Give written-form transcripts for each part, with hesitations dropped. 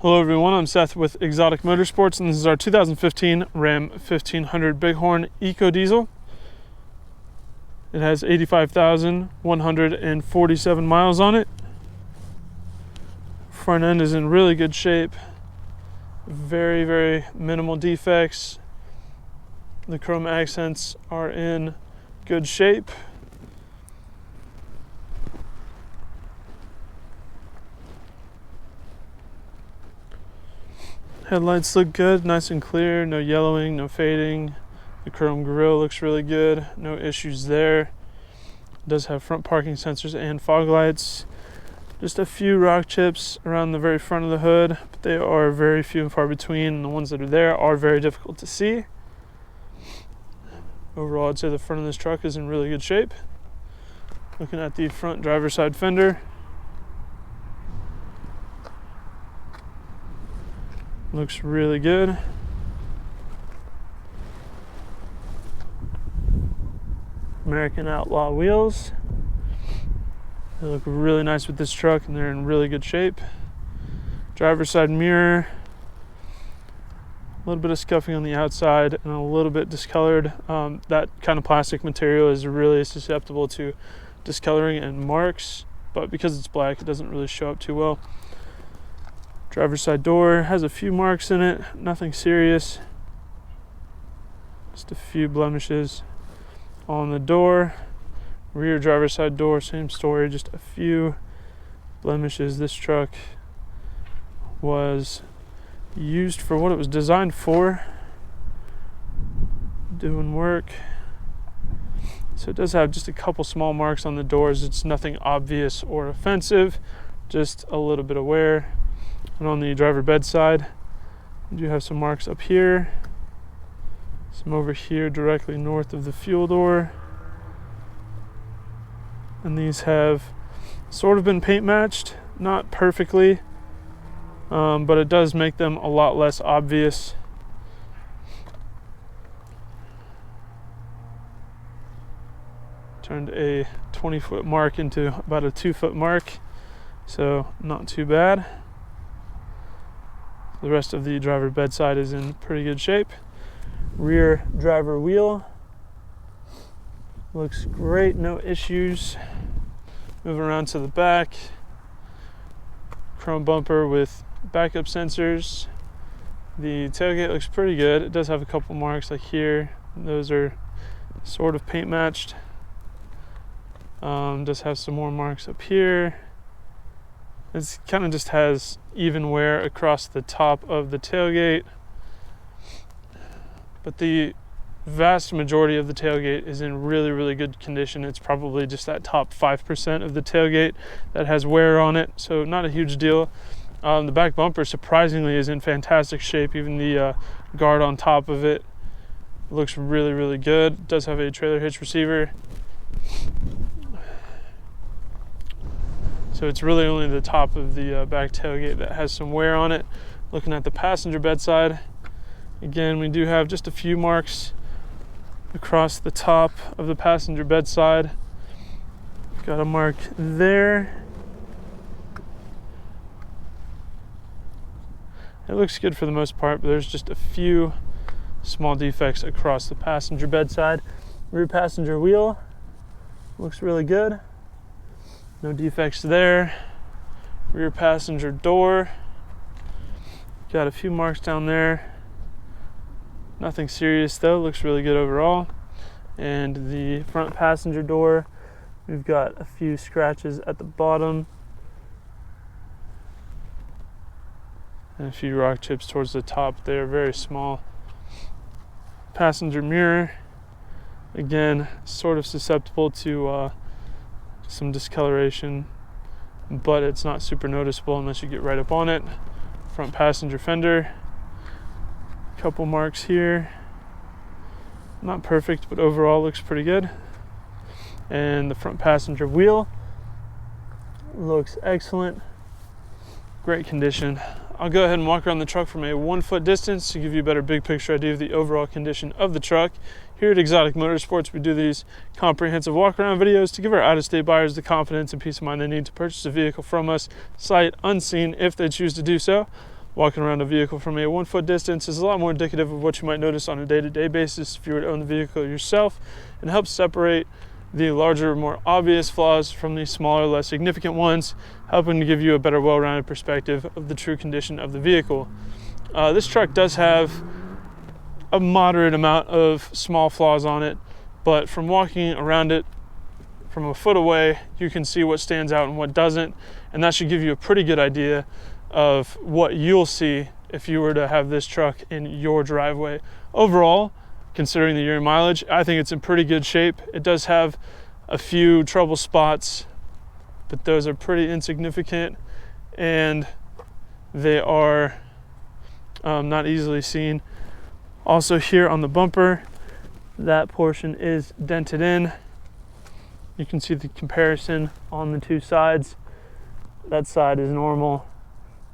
Hello everyone, I'm Seth with Exotic Motorsports, and this is our 2015 Ram 1500 Bighorn Ecodiesel. It has 85,147 miles on it. Front end is in really good shape. Very minimal defects. The chrome accents are in good shape. Headlights look good, nice and clear, no yellowing, no fading. The chrome grille looks really good, no issues there. It does have front parking sensors and fog lights. Just a few rock chips around the very front of the hood, but they are very few and far between, and the ones that are there are very difficult to see. Overall, I'd say the front of this truck is in really good shape. Looking at the front driver's side fender, looks really good. American Outlaw wheels. They look really nice with this truck and they're in really good shape. Driver's side mirror. A little bit of scuffing on the outside and a little bit discolored. That kind of plastic material is really susceptible to discoloring and marks, but because it's black, it doesn't really show up too well. Driver's side door has a few marks in it, nothing serious. Just a few blemishes on the door. Rear driver's side door, same story, just a few blemishes. This truck was used for what it was designed for, doing work. So it does have just a couple small marks on the doors. It's nothing obvious or offensive, just a little bit of wear. And on the driver bedside, you do have some marks up here, some over here directly north of the fuel door. And these have sort of been paint matched, not perfectly, but it does make them a lot less obvious. Turned a 20-foot mark into about a 2-foot mark, so not too bad. The rest of the driver bedside is in pretty good shape. Rear driver wheel looks great, no issues. Moving around to the back, chrome bumper with backup sensors. The tailgate looks pretty good. It does have a couple marks like here. Those are sort of paint matched. Does have some more marks up here. It kind of just has even wear across the top of the tailgate, but the vast majority of the tailgate is in really good condition. It's probably just that top 5% of the tailgate that has wear on it, so not a huge deal. The back bumper surprisingly is in fantastic shape. Even the guard on top of it looks really good. It does have a trailer hitch receiver. So it's really only the top of the back tailgate that has some wear on it. Looking at the passenger bedside, again, we do have just a few marks across the top of the passenger bedside. Got a mark there. It looks good for the most part, but there's just a few small defects across the passenger bedside. Rear passenger wheel looks really good. No defects there. Rear passenger door. Got a few marks down there. Nothing serious though, looks really good overall. And the front passenger door, we've got a few scratches at the bottom. And a few rock chips towards the top. They are very small. Passenger mirror, again, sort of susceptible to some discoloration, but it's not super noticeable unless you get right up on it. Front passenger fender, a couple marks here. Not perfect, but overall looks pretty good. And the front passenger wheel looks excellent. Great condition. I'll go ahead and walk around the truck from a 1-foot distance to give you a better big picture idea of the overall condition of the truck. Here at Exotic Motorsports, we do these comprehensive walk-around videos to give our out-of-state buyers the confidence and peace of mind they need to purchase a vehicle from us, sight unseen, if they choose to do so. walking around a vehicle from a 1 foot distance is a lot more indicative of what you might notice on a day-to-day basis if you were to own the vehicle yourself, and helps separate the larger, more obvious flaws from the smaller, less significant ones, helping to give you a better, well-rounded perspective of the true condition of the vehicle. This truck does have a moderate amount of small flaws on it, but from walking around it from a foot away, you can see what stands out and what doesn't, and that should give you a pretty good idea of what you'll see if you were to have this truck in your driveway. Overall, considering the year mileage, I think it's in pretty good shape. It does have a few trouble spots, but those are pretty insignificant, and they are not easily seen. Also here on the bumper, that portion is dented in. You can see the comparison on the two sides. That side is normal,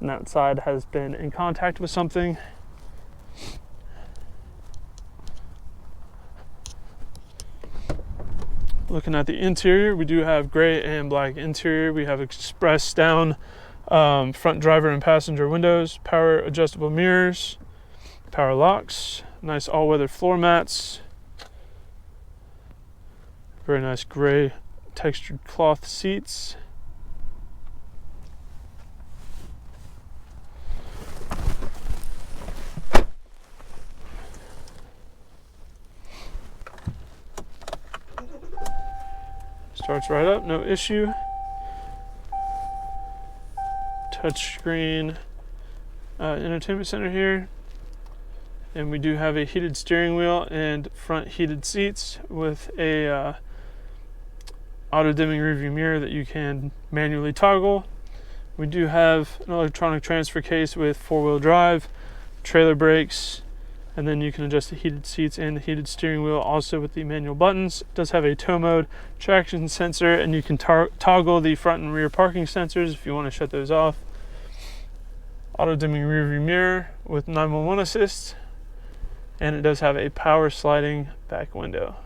and that side has been in contact with something. Looking at the interior, we do have gray and black interior. We have express down front driver and passenger windows, power adjustable mirrors, power locks, nice all-weather floor mats, very nice gray textured cloth seats. Starts right up, no issue. Touchscreen entertainment center here. And we do have a heated steering wheel and front heated seats with a auto dimming rearview mirror that you can manually toggle. We do have an electronic transfer case with 4-wheel drive, trailer brakes, and then you can adjust the heated seats and the heated steering wheel also with the manual buttons. It does have a tow mode, traction sensor, and you can toggle the front and rear parking sensors if you want to shut those off. Auto dimming rearview mirror with 911 assist, and it does have a power sliding back window.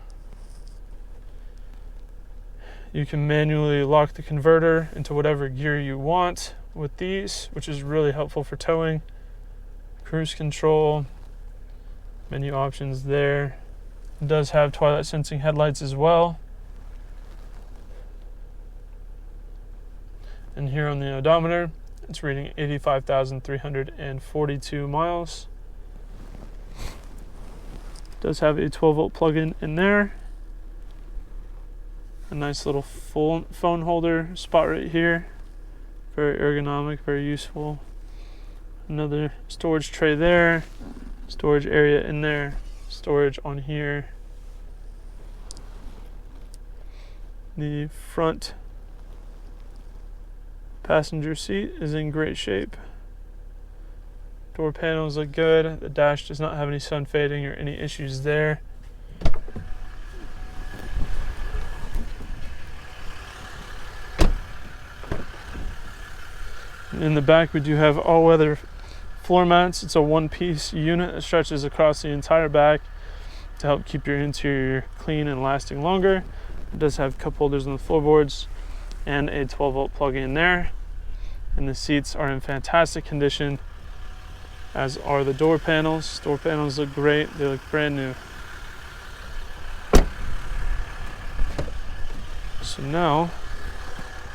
You can manually lock the converter into whatever gear you want with these, which is really helpful for towing. Cruise control, menu options there. It does have twilight sensing headlights as well. And here on the odometer, it's reading 85,342 miles. It does have a 12-volt plug-in in there. A nice little full phone holder spot right here. Very ergonomic, very useful. Another storage tray there. Storage area in there, storage on here. The front passenger seat is in great shape. Door panels look good. The dash does not have any sun fading or any issues there. In the back, we do have all-weather floor mats. It's a one-piece unit that stretches across the entire back to help keep your interior clean and lasting longer. It does have cup holders on the floorboards and a 12-volt plug-in there. And the seats are in fantastic condition, as are the door panels. Door panels look great. They look brand new. So now,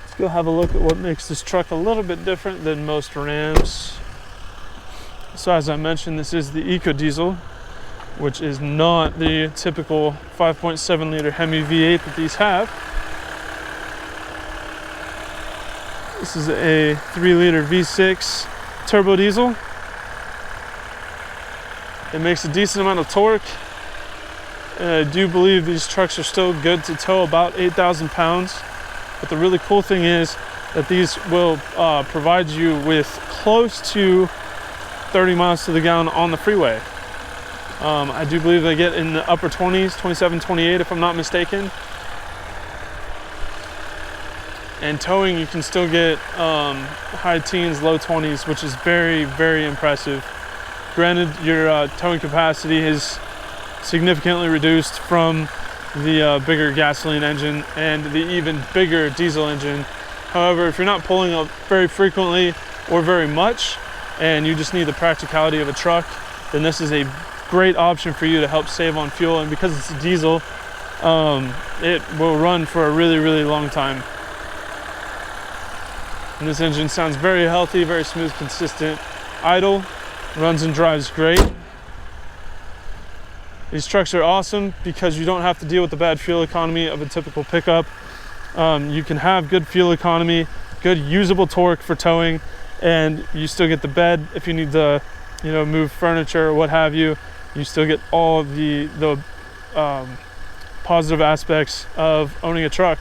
let's go have a look at what makes this truck a little bit different than most Rams. So as I mentioned, this is the Ecodiesel, which is not the typical 5.7 liter Hemi V8 that these have. This is a 3 liter V6 turbo diesel. It makes a decent amount of torque. And I do believe these trucks are still good to tow about 8,000 pounds. But the really cool thing is that these will provide you with close to 30 miles to the gallon on the freeway. I do believe they get in the upper 20s, 27, 28 if I'm not mistaken. And towing, you can still get high teens, low 20s, which is very, very impressive. Granted, your towing capacity is significantly reduced from the bigger gasoline engine and the even bigger diesel engine. However, if you're not pulling up very frequently or very much, and you just need the practicality of a truck, then this is a great option for you to help save on fuel. And because it's a diesel, it will run for a really, really long time. And this engine sounds very healthy, very smooth, consistent. Idle, runs and drives great. These trucks are awesome because you don't have to deal with the bad fuel economy of a typical pickup. You can have good fuel economy, good usable torque for towing, and you still get the bed if you need to, move furniture or what have you. You still get all of the positive aspects of owning a truck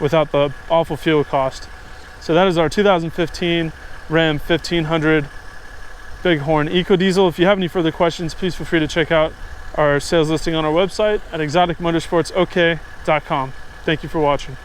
without the awful fuel cost. So that is our 2015 Ram 1500 Bighorn Ecodiesel. If you have any further questions, please feel free to check out our sales listing on our website at exoticmotorsportsok.com. Thank you for watching.